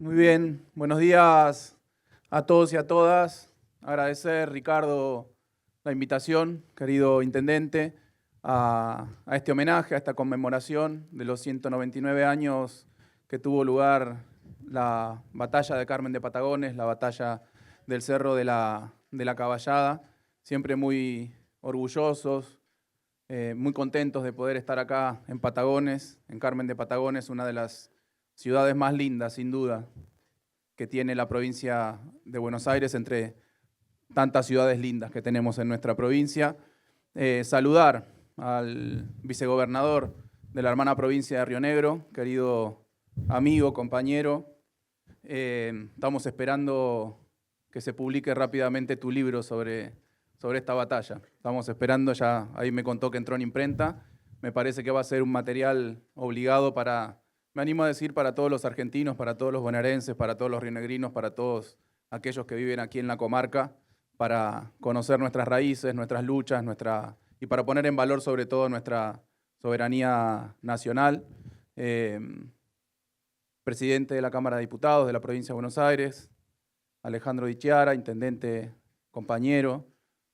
Muy bien, buenos días a todos y a todas. Agradecer, Ricardo, la invitación, querido intendente, a este homenaje, a esta conmemoración de los 199 años que tuvo lugar la batalla de Carmen de Patagones, la batalla del Cerro de la Caballada. Siempre muy orgullosos, muy contentos de poder estar acá en Patagones, en Carmen de Patagones, una de las ciudades más lindas, sin duda, que tiene la provincia de Buenos Aires entre tantas ciudades lindas que tenemos en nuestra provincia. Saludar al vicegobernador de la hermana provincia de Río Negro, querido amigo, compañero. Estamos esperando que se publique rápidamente tu libro sobre esta batalla. Estamos esperando, ya ahí me contó que entró en imprenta. Me parece que va a ser un material obligado para, me animo a decir, para todos los argentinos, para todos los bonaerenses, para todos los rionegrinos, para todos aquellos que viven aquí en la comarca, para conocer nuestras raíces, nuestras luchas, y para poner en valor sobre todo nuestra soberanía nacional. Presidente de la Cámara de Diputados de la provincia de Buenos Aires, Alejandro Di Chiara, intendente compañero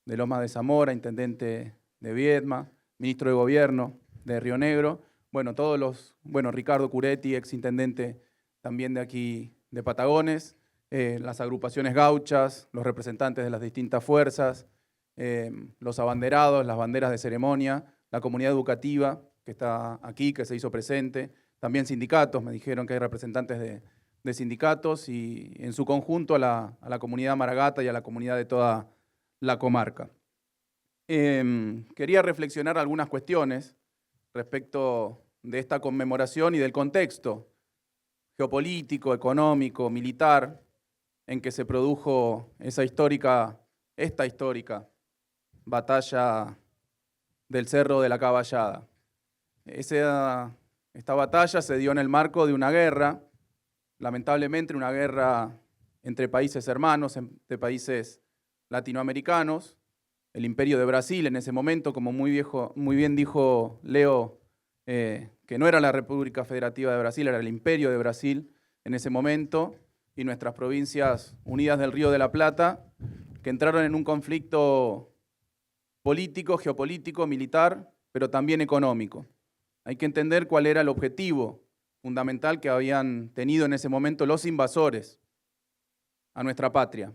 de Lomas de Zamora, intendente de Viedma, ministro de Gobierno de Río Negro, Ricardo Curetti, ex intendente también de aquí de Patagones, las agrupaciones gauchas, los representantes de las distintas fuerzas, los abanderados, las banderas de ceremonia, la comunidad educativa que está aquí, que se hizo presente, también sindicatos, me dijeron que hay representantes de sindicatos y en su conjunto a la comunidad maragata y a la comunidad de toda la comarca. Quería reflexionar algunas cuestiones respecto de esta conmemoración y del contexto geopolítico, económico, militar, en que se produjo esta histórica batalla del Cerro de la Caballada. Esta batalla se dio en el marco de una guerra, lamentablemente una guerra entre países hermanos, entre países latinoamericanos. El Imperio de Brasil en ese momento, como muy bien dijo Leo, que no era la República Federativa de Brasil, era el Imperio de Brasil en ese momento, y nuestras provincias unidas del Río de la Plata, que entraron en un conflicto político, geopolítico, militar, pero también económico. Hay que entender cuál era el objetivo fundamental que habían tenido en ese momento los invasores a nuestra patria,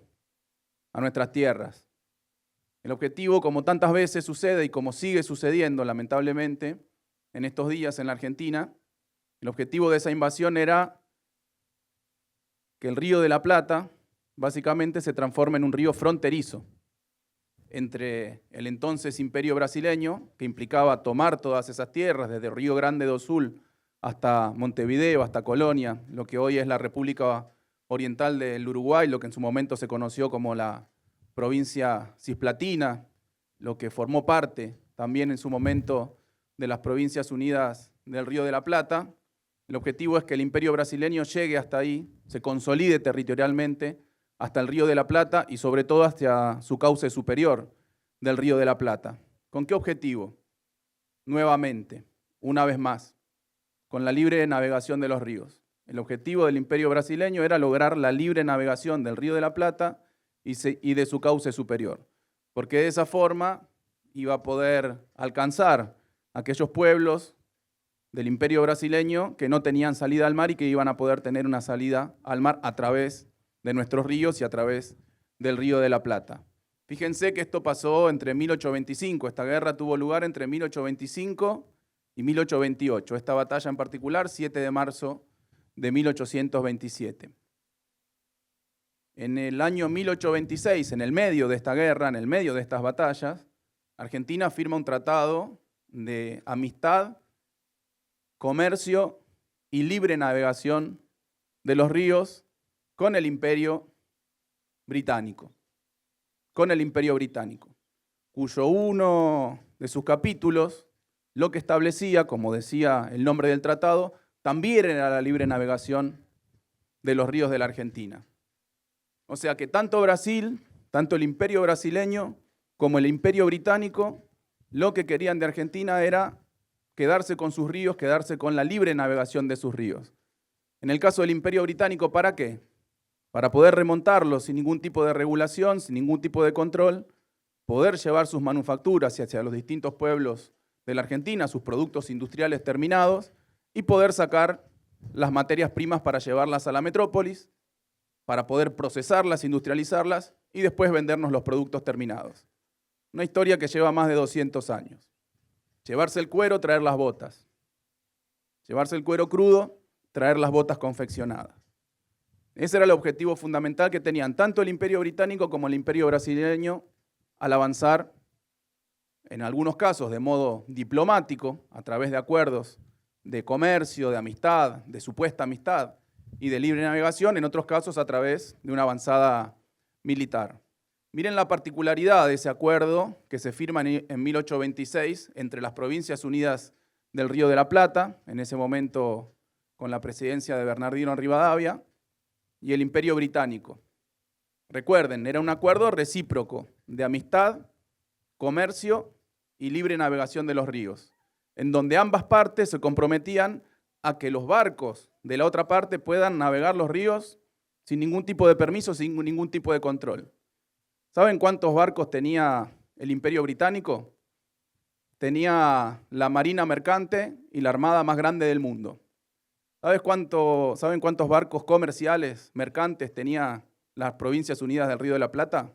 a nuestras tierras. El objetivo, como tantas veces sucede y como sigue sucediendo lamentablemente en estos días en la Argentina, el objetivo de esa invasión era que el Río de la Plata básicamente se transforme en un río fronterizo entre el entonces Imperio brasileño, que implicaba tomar todas esas tierras, desde Río Grande do Sul hasta Montevideo, hasta Colonia, lo que hoy es la República Oriental del Uruguay, lo que en su momento se conoció como la provincia cisplatina, lo que formó parte también en su momento de las Provincias Unidas del Río de la Plata. El objetivo es que el Imperio brasileño llegue hasta ahí, se consolide territorialmente hasta el Río de la Plata y sobre todo hacia su cauce superior del Río de la Plata. ¿Con qué objetivo? Nuevamente, una vez más, con la libre navegación de los ríos. El objetivo del Imperio brasileño era lograr la libre navegación del Río de la Plata y de su cauce superior, porque de esa forma iba a poder alcanzar a aquellos pueblos del Imperio brasileño que no tenían salida al mar y que iban a poder tener una salida al mar a través de nuestros ríos y a través del Río de la Plata. Fíjense que esto pasó entre 1825, esta guerra tuvo lugar entre 1825 y 1828, esta batalla en particular, 7 de marzo de 1827. En el año 1826, en el medio de esta guerra, en el medio de estas batallas, Argentina firma un tratado de amistad, comercio y libre navegación de los ríos con el Imperio Británico, cuyo uno de sus capítulos lo que establecía, como decía el nombre del tratado, también era la libre navegación de los ríos de la Argentina. O sea que tanto Brasil, tanto el Imperio brasileño como el Imperio británico, lo que querían de Argentina era quedarse con sus ríos, quedarse con la libre navegación de sus ríos. En el caso del Imperio Británico, ¿para qué? Para poder remontarlo sin ningún tipo de regulación, sin ningún tipo de control, poder llevar sus manufacturas hacia los distintos pueblos de la Argentina, sus productos industriales terminados, y poder sacar las materias primas para llevarlas a la metrópolis, para poder procesarlas, industrializarlas y después vendernos los productos terminados. Una historia que lleva más de 200 años. Llevarse el cuero, traer las botas. Llevarse el cuero crudo, traer las botas confeccionadas. Ese era el objetivo fundamental que tenían tanto el Imperio Británico como el Imperio Brasileño al avanzar, en algunos casos de modo diplomático, a través de acuerdos de comercio, de amistad, de supuesta amistad y de libre navegación, en otros casos a través de una avanzada militar. Miren la particularidad de ese acuerdo que se firma en 1826 entre las Provincias Unidas del Río de la Plata, en ese momento con la presidencia de Bernardino Rivadavia, y el Imperio Británico. Recuerden, era un acuerdo recíproco de amistad, comercio y libre navegación de los ríos, en donde ambas partes se comprometían a que los barcos de la otra parte puedan navegar los ríos sin ningún tipo de permiso, sin ningún tipo de control. ¿Saben cuántos barcos tenía el Imperio Británico? Tenía la marina mercante y la armada más grande del mundo. ¿Saben cuántos barcos comerciales, mercantes tenía las Provincias Unidas del Río de la Plata?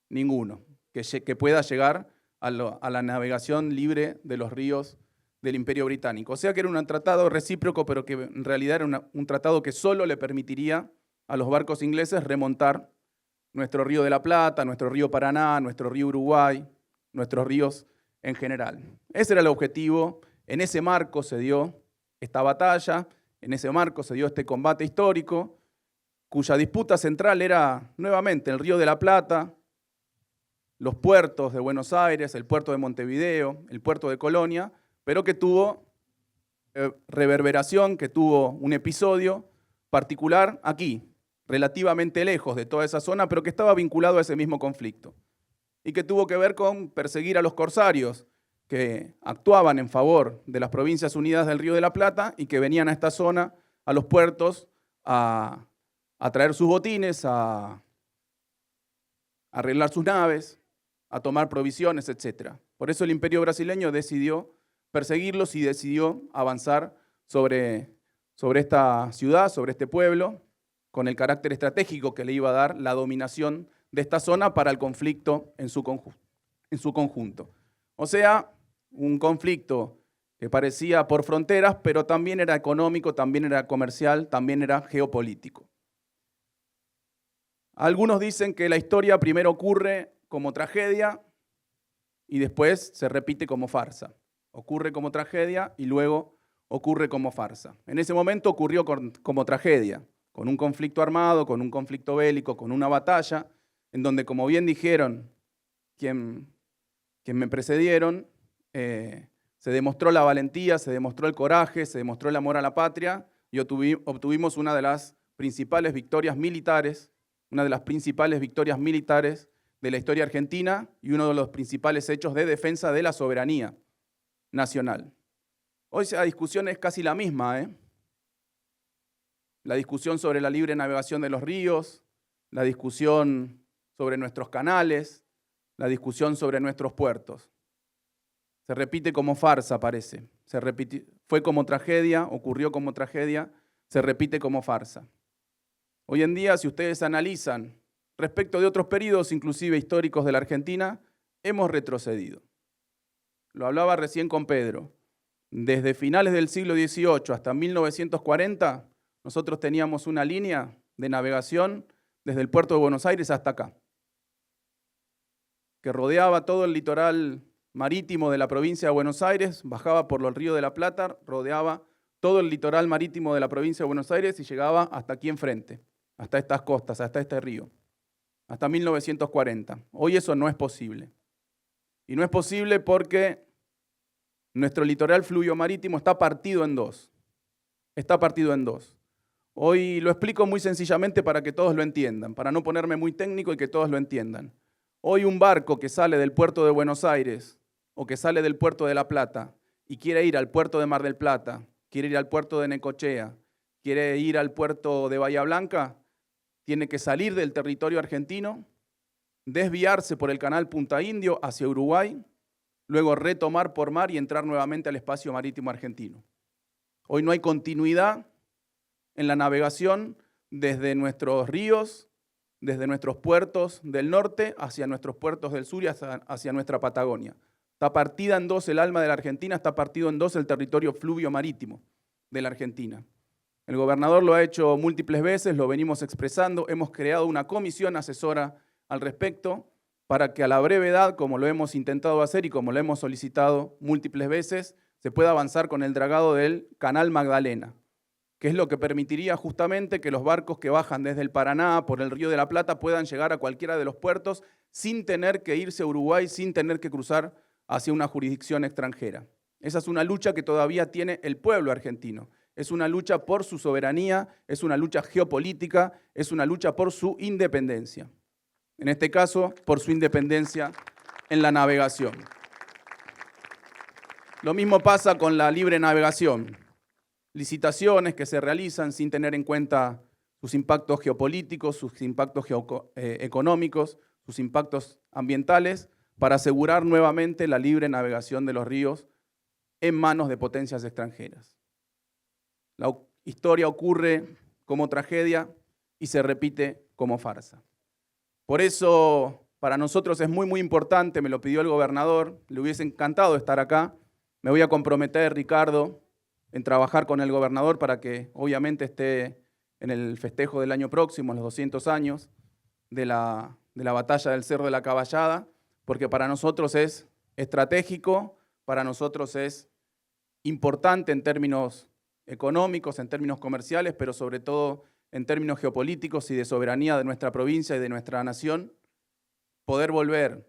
Ninguno, que pueda llegar a la navegación libre de los ríos del Imperio Británico. O sea que era un tratado recíproco, pero que en realidad era un tratado que solo le permitiría a los barcos ingleses remontar nuestro Río de la Plata, nuestro río Paraná, nuestro río Uruguay, nuestros ríos en general. Ese era el objetivo, en ese marco se dio esta batalla, en ese marco se dio este combate histórico, cuya disputa central era nuevamente el Río de la Plata, los puertos de Buenos Aires, el puerto de Montevideo, el puerto de Colonia, pero que tuvo reverberación, que tuvo un episodio particular aquí, relativamente lejos de toda esa zona, pero que estaba vinculado a ese mismo conflicto, y que tuvo que ver con perseguir a los corsarios que actuaban en favor de las Provincias Unidas del Río de la Plata y que venían a esta zona, a los puertos, a traer sus botines, a arreglar sus naves, a tomar provisiones, etc. Por eso el Imperio brasileño decidió perseguirlos y decidió avanzar sobre esta ciudad, sobre este pueblo, con el carácter estratégico que le iba a dar la dominación de esta zona para el conflicto en su conjunto. O sea, un conflicto que parecía por fronteras, pero también era económico, también era comercial, también era geopolítico. Algunos dicen que la historia primero ocurre como tragedia y después se repite como farsa. Ocurre como tragedia y luego ocurre como farsa. En ese momento ocurrió como tragedia, con un conflicto armado, con un conflicto bélico, con una batalla, en donde, como bien dijeron quien me precedieron, se demostró la valentía, se demostró el coraje, se demostró el amor a la patria y obtuvimos una de las principales victorias militares, de la historia argentina y uno de los principales hechos de defensa de la soberanía nacional. Hoy la discusión es casi la misma, La discusión sobre la libre navegación de los ríos, la discusión sobre nuestros canales, la discusión sobre nuestros puertos. Se repite como farsa, parece. Fue como tragedia, ocurrió como tragedia, se repite como farsa. Hoy en día, si ustedes analizan respecto de otros periodos, inclusive históricos de la Argentina, hemos retrocedido. Lo hablaba recién con Pedro. Desde finales del siglo XVIII hasta 1940, nosotros teníamos una línea de navegación desde el puerto de Buenos Aires hasta acá, que rodeaba todo el litoral marítimo de la provincia de Buenos Aires, bajaba por el Río de la Plata, rodeaba todo el litoral marítimo de la provincia de Buenos Aires y llegaba hasta aquí enfrente, hasta estas costas, hasta este río, hasta 1940. Hoy eso no es posible. Y no es posible porque nuestro litoral fluvio marítimo está partido en dos. Está partido en dos. Hoy lo explico muy sencillamente para que todos lo entiendan, para no ponerme muy técnico y que todos lo entiendan. Hoy un barco que sale del puerto de Buenos Aires o que sale del puerto de La Plata y quiere ir al puerto de Mar del Plata, quiere ir al puerto de Necochea, quiere ir al puerto de Bahía Blanca, tiene que salir del territorio argentino, desviarse por el canal Punta Indio hacia Uruguay, luego retomar por mar y entrar nuevamente al espacio marítimo argentino. Hoy no hay continuidad en la navegación desde nuestros ríos, desde nuestros puertos del norte hacia nuestros puertos del sur y hacia nuestra Patagonia. Está partida en dos el alma de la Argentina, está partido en dos el territorio fluvio marítimo de la Argentina. El gobernador lo ha hecho múltiples veces, lo venimos expresando, hemos creado una comisión asesora al respecto para que a la brevedad, como lo hemos intentado hacer y como lo hemos solicitado múltiples veces, se pueda avanzar con el dragado del Canal Magdalena, que es lo que permitiría justamente que los barcos que bajan desde el Paraná por el Río de la Plata puedan llegar a cualquiera de los puertos sin tener que irse a Uruguay, sin tener que cruzar hacia una jurisdicción extranjera. Esa es una lucha que todavía tiene el pueblo argentino. Es una lucha por su soberanía, es una lucha geopolítica, es una lucha por su independencia. En este caso, por su independencia en la navegación. Lo mismo pasa con la libre navegación. Licitaciones que se realizan sin tener en cuenta sus impactos geopolíticos, sus impactos económicos, sus impactos ambientales, para asegurar nuevamente la libre navegación de los ríos en manos de potencias extranjeras. La historia ocurre como tragedia y se repite como farsa. Por eso, para nosotros es muy importante, me lo pidió el gobernador, le hubiese encantado estar acá. Me voy a comprometer, Ricardo, en trabajar con el gobernador para que obviamente esté en el festejo del año próximo, los 200 años de la batalla del Cerro de la Caballada, porque para nosotros es estratégico, para nosotros es importante en términos económicos, en términos comerciales, pero sobre todo en términos geopolíticos y de soberanía de nuestra provincia y de nuestra nación, poder volver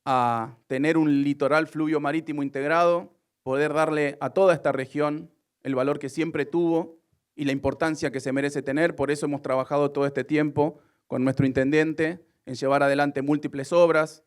a tener un litoral fluvio marítimo integrado, poder darle a toda esta región el valor que siempre tuvo y la importancia que se merece tener. Por eso hemos trabajado todo este tiempo con nuestro intendente en llevar adelante múltiples obras.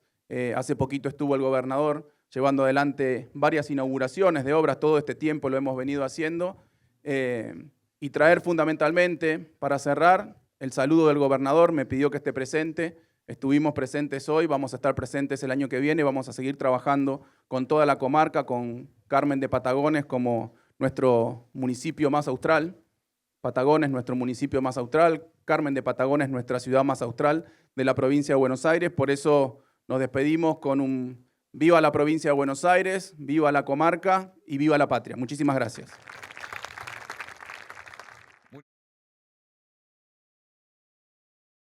Hace poquito estuvo el gobernador llevando adelante varias inauguraciones de obras, todo este tiempo lo hemos venido haciendo. Y traer fundamentalmente, para cerrar, el saludo del gobernador, me pidió que esté presente, estuvimos presentes hoy, vamos a estar presentes el año que viene, vamos a seguir trabajando con toda la comarca, con Carmen de Patagones como nuestro municipio más austral, Patagones nuestro municipio más austral, Carmen de Patagones nuestra ciudad más austral de la provincia de Buenos Aires, por eso nos despedimos con un viva la provincia de Buenos Aires, viva la comarca y viva la patria. Muchísimas gracias.